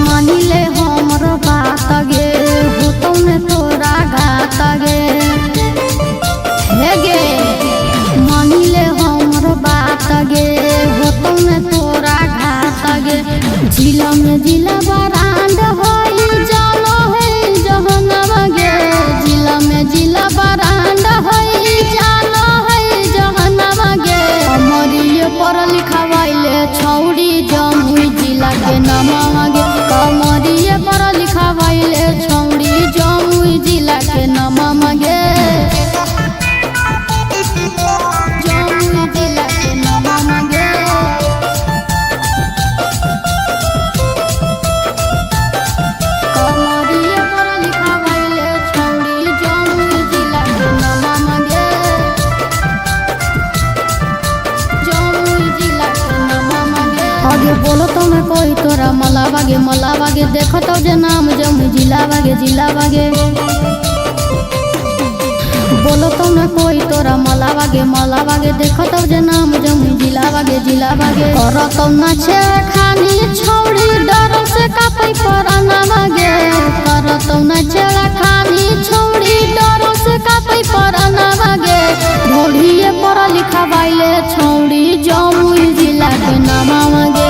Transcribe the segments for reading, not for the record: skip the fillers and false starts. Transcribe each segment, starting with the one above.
मानिले हमर बात गे हो तुमने तोरा घात गे हे गे मानिले हमर बात गे हो तुमने तोरा घात गे जिला में जिला बरांड होई जानो है जहनवा गे जिला में जिला बरांड होई जानो है जहनवा गे हमरिए पर लिखवाइले छौड़ी जमुई जिला के नामवा गे कमरिए पर लिखवाइले छौड़ी जमुई जिला के नामवा गे जमुई जिला के नामवा गे कमरिए पर लिखवाइले छौड़ी जमुई जिला के नामवा गे जमुई जिला के नामवा गे आगे बोलो तो मैं कोई तोरा मला बागे देखो तो जे नाम जमुई जिला बागे बोलो तो मैं कोई तोरा मला बागे देखो तो जे नाम जमुई जिला बागे और तो ना छे खानी छौड़ी डर से कापै पराना बागे कर तो ना छे खानी छौड़ी डर से कापै पराना बागे ढोलिए पर लिखवाइले छौड़ी जमुई जिला के नाम बागे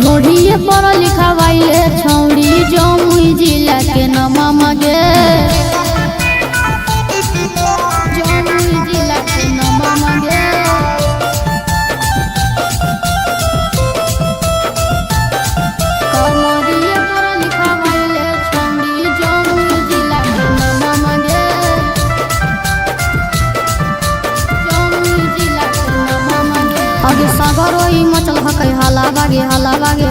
ढोलिए पर लिखवाइले छौड़ी जमुई जिला के नाम गे जमुई जिला के नाम गे कमरिए पर लिखवाइले छौड़ी जमुई जिला के नाम गे जमुई जिला के नाम गे आगे सागरोई मचल हकै हाला बागे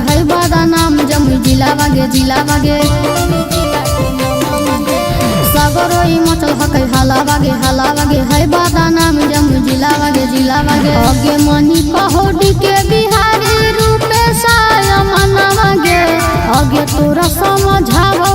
है बादा नाम जमुई जिला बागे सागरोई मचल हकै हाला बागे है बादा नाम जमुई जिला बागे आगे मनी पहाड़ी के बिहारी रूपे साया मनावा गे आगे तोरा समझावो